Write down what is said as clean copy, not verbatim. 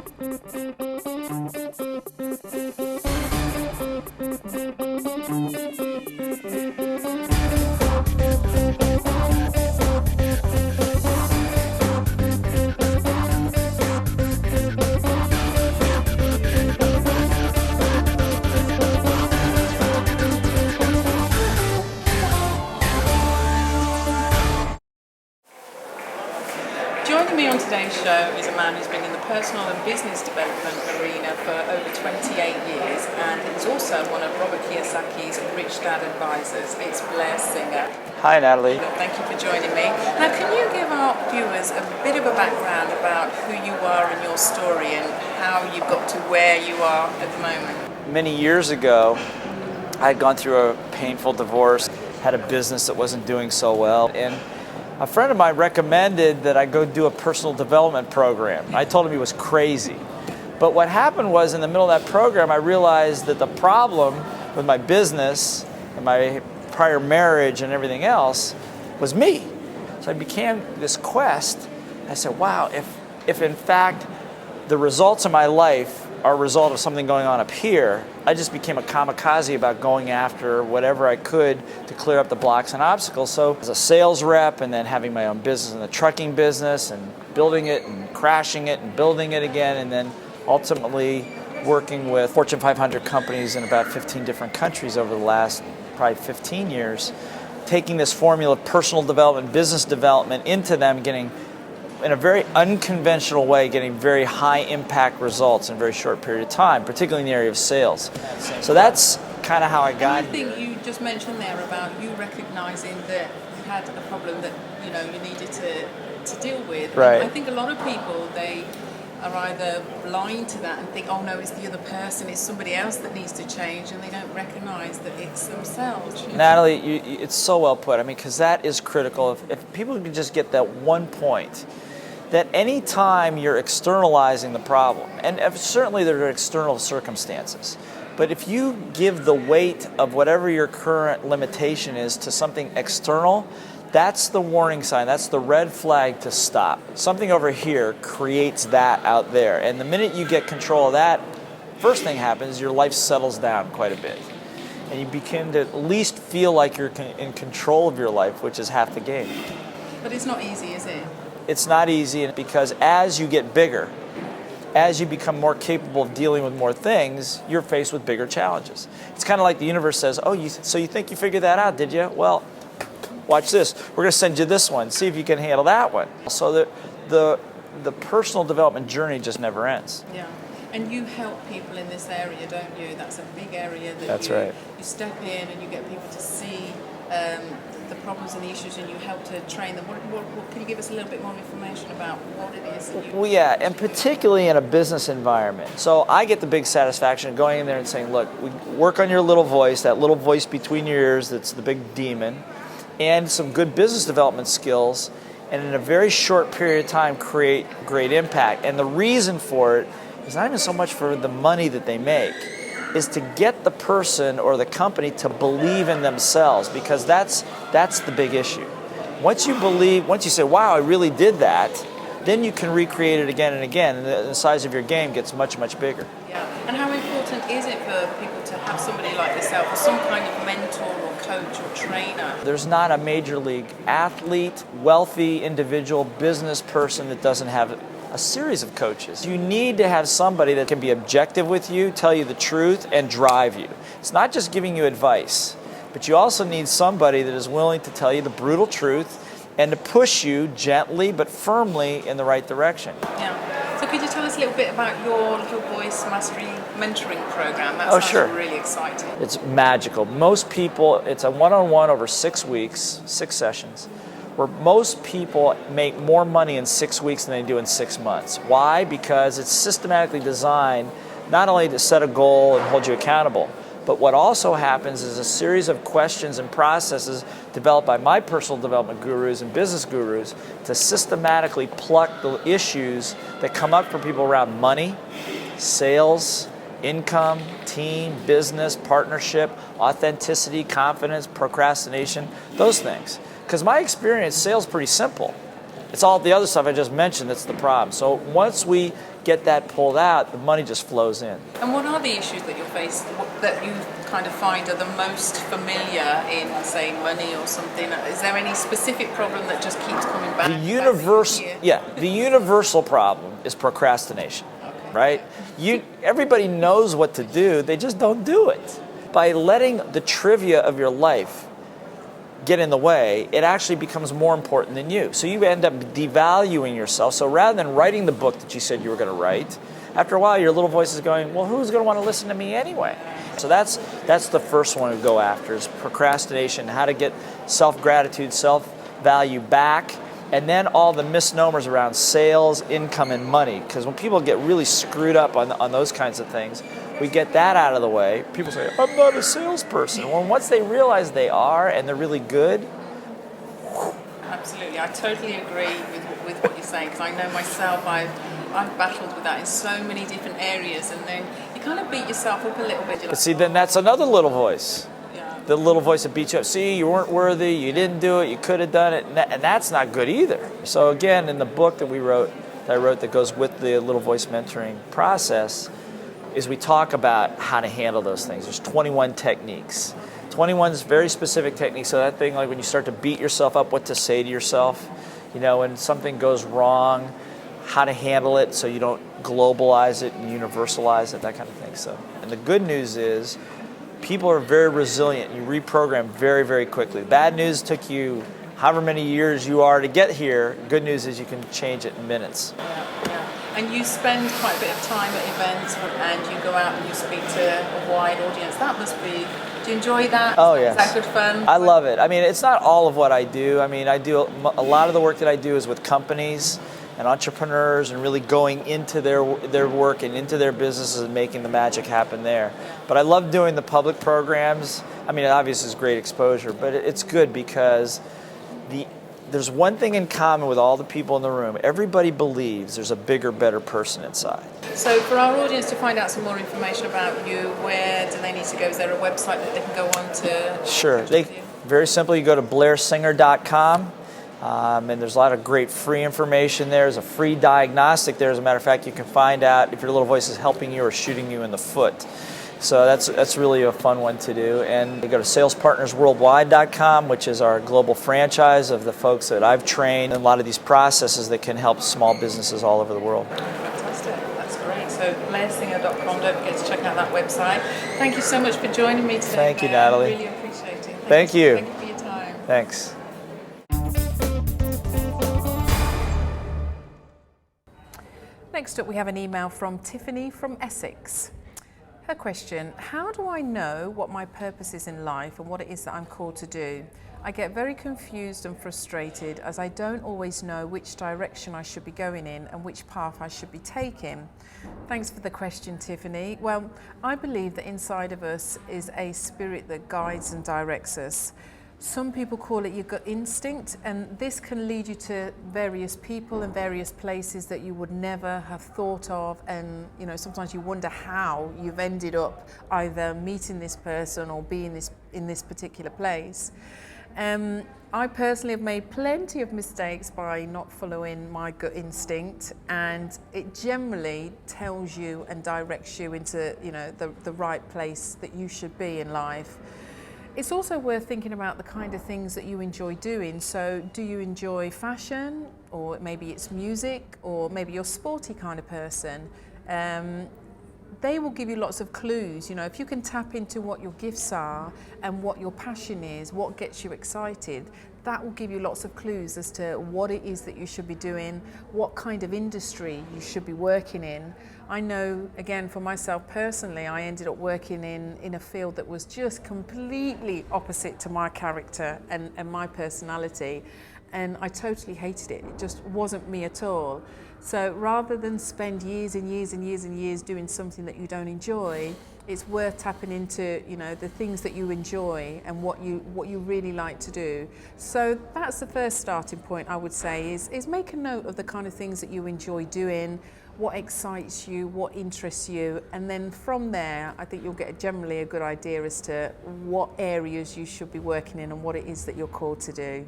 Joining me on today's show is a man who's been in the personal and business development arena for over 28 years, and he's also one of Robert Kiyosaki's Rich Dad advisors. It's Blair Singer. Hi, Natalie. Thank you for joining me. Now, can you give our viewers a bit of a background about who you are and your story and how you got to where you are at the moment? Many years ago, I had gone through a painful divorce, had a business that wasn't doing so well, and a friend of mine recommended that I go do a personal development program. I told him he was crazy. But what happened was, in the middle of that program, I realized that the problem with my business and my prior marriage and everything else was me. So I began this quest. I said, wow, if in fact the results of my life are a result of something going on up here, I just became a kamikaze about going after whatever I could to clear up the blocks and obstacles. So as a sales rep, and then having my own business in the trucking business, and building it and crashing it and building it again, and then ultimately working with Fortune 500 companies in about 15 different countries over the last probably 15 years, taking this formula of personal development, business development into them, getting in a very unconventional way, getting very high impact results in a very short period of time, particularly in the area of sales. So that's kind of how I got here. I think you just mentioned there about you recognizing that you had a problem that you needed to deal with. Right. And I think a lot of people, they are either blind to that and think, oh no, it's the other person, it's somebody else that needs to change, and they don't recognize that it's themselves. Natalie, it's so well put. I mean, because that is critical. If people can just get that one point, that any time you're externalizing the problem, and certainly there are external circumstances, but if you give the weight of whatever your current limitation is to something external, that's the warning sign, that's the red flag to stop. Something over here creates that out there, and the minute you get control of that, first thing happens, your life settles down quite a bit. And you begin to at least feel like you're in control of your life, which is half the game. But it's not easy, is it? It's not easy, because as you get bigger, as you become more capable of dealing with more things, you're faced with bigger challenges. It's kind of like the universe says, oh, so you think you figured that out, did you? Well, watch this. We're going to send you this one. See if you can handle that one. So the personal development journey just never ends. Yeah. And you help people in this area, don't you? That's a big area that That's right. You step in and you get people to see the problems and the issues, and you help to train them. What can you give us a little bit more information about what it is that you... Well, yeah, and particularly in a business environment. So I get the big satisfaction of going in there and saying, look, we work on your little voice, that little voice between your ears that's the big demon, and some good business development skills, and in a very short period of time create great impact. And the reason for it is not even so much for the money that they make, is to get the person or the company to believe in themselves, because that's the big issue. Once you say, wow, I really did that, then you can recreate it again and again, and the size of your game gets much, much bigger. Yeah. And how important is it for people to have somebody like yourself, or some kind of mentor or coach or trainer? There's not a major league athlete, wealthy individual, business person that doesn't have a series of coaches. You need to have somebody that can be objective with you, tell you the truth, and drive you. It's not just giving you advice, but you also need somebody that is willing to tell you the brutal truth and to push you gently but firmly in the right direction. Yeah. So could you tell us a little bit about your Little Voice Mastery Mentoring Program? That sounds sure. really exciting. It's magical. Most people, it's a one-on-one over 6 weeks, 6 sessions, where most people make more money in 6 weeks than they do in 6 months. Why? Because it's systematically designed not only to set a goal and hold you accountable, but what also happens is a series of questions and processes developed by my personal development gurus and business gurus to systematically pluck the issues that come up for people around money, sales, income, team, business, partnership, authenticity, confidence, procrastination, those things. Because my experience, sales is pretty simple. It's all the other stuff I just mentioned that's the problem. So once we get that pulled out, the money just flows in. And what are the issues that you're faced that you kind of find are the most familiar in, say, money or something? Is there any specific problem that just keeps coming back? The universal problem is procrastination, right? Everybody knows what to do, they just don't do it. By letting the trivia of your life get in the way, it actually becomes more important than you. So you end up devaluing yourself. So rather than writing the book that you said you were going to write, after a while your little voice is going, well, who's going to want to listen to me anyway? So that's the first one to go after, is procrastination, how to get self-gratitude, self-value back, and then all the misnomers around sales, income, and money. Because when people get really screwed up on those kinds of things, we get that out of the way. People say, I'm not a salesperson. Well, once they realize they are and they're really good. Absolutely, I totally agree with what you're saying, because I know myself, I've battled with that in so many different areas, and then you kind of beat yourself up a little bit. But see, then that's another little voice. The little voice that beats you up. See, you weren't worthy, you didn't do it, you could have done it, and that's not good either. So again, in the book that I wrote that goes with the little voice mentoring process, is we talk about how to handle those things. There's 21 techniques. 21 is very specific techniques. So that thing, like when you start to beat yourself up, what to say to yourself, when something goes wrong, how to handle it so you don't globalize it and universalize it, that kind of thing. So, and the good news is, people are very resilient. You reprogram very, very quickly. Bad news took you however many years you are to get here. Good news is you can change it in minutes. Yeah. And you spend quite a bit of time at events, and you go out and you speak to a wide audience. That must be, do you enjoy that? Oh, yes. Is that good fun? I love it. I mean, it's not all of what I do. I mean, I do a lot of the work that I do is with companies and entrepreneurs, and really going into their work and into their businesses and making the magic happen there. But I love doing the public programs. I mean, obviously it's great exposure, but it's good because there's one thing in common with all the people in the room. Everybody believes there's a bigger, better person inside. So for our audience to find out some more information about you, where do they need to go? Is there a website that they can go on to? Sure. Very simply, you go to blairsinger.com. And there's a lot of great free information there. There's a free diagnostic there. As a matter of fact, you can find out if your little voice is helping you or shooting you in the foot. So that's really a fun one to do. And you go to SalesPartnersWorldwide.com, which is our global franchise of the folks that I've trained in a lot of these processes that can help small businesses all over the world. Fantastic. That's great. So blairsinger.com, don't forget to check out that website. Thank you so much for joining me today. Thank you, Natalie. I really appreciate it. Thank you. Thank you for your time. Thanks. Next up, we have an email from Tiffany from Essex. Her question: how do I know what my purpose is in life and what it is that I'm called to do? I get very confused and frustrated as I don't always know which direction I should be going in and which path I should be taking. Thanks for the question, Tiffany. Well, I believe that inside of us is a spirit that guides and directs us. Some people call it your gut instinct, and this can lead you to various people and various places that you would never have thought of, and sometimes you wonder how you've ended up either meeting this person or being in this particular place. I personally have made plenty of mistakes by not following my gut instinct, and it generally tells you and directs you into the right place that you should be in life. It's also worth thinking about the kind of things that you enjoy doing. So do you enjoy fashion, or maybe it's music, or maybe you're a sporty kind of person? They will give you lots of clues. If you can tap into what your gifts are and what your passion is, what gets you excited, that will give you lots of clues as to what it is that you should be doing, what kind of industry you should be working in. I know, again, for myself personally, I ended up working in a field that was just completely opposite to my character and my personality, and I totally hated it. It just wasn't me at all. So rather than spend years and years and years and years doing something that you don't enjoy, it's worth tapping into the things that you enjoy and what you really like to do. So that's the first starting point, I would say, is make a note of the kind of things that you enjoy doing, what excites you, what interests you, and then from there I think you'll get generally a good idea as to what areas you should be working in and what it is that you're called to do.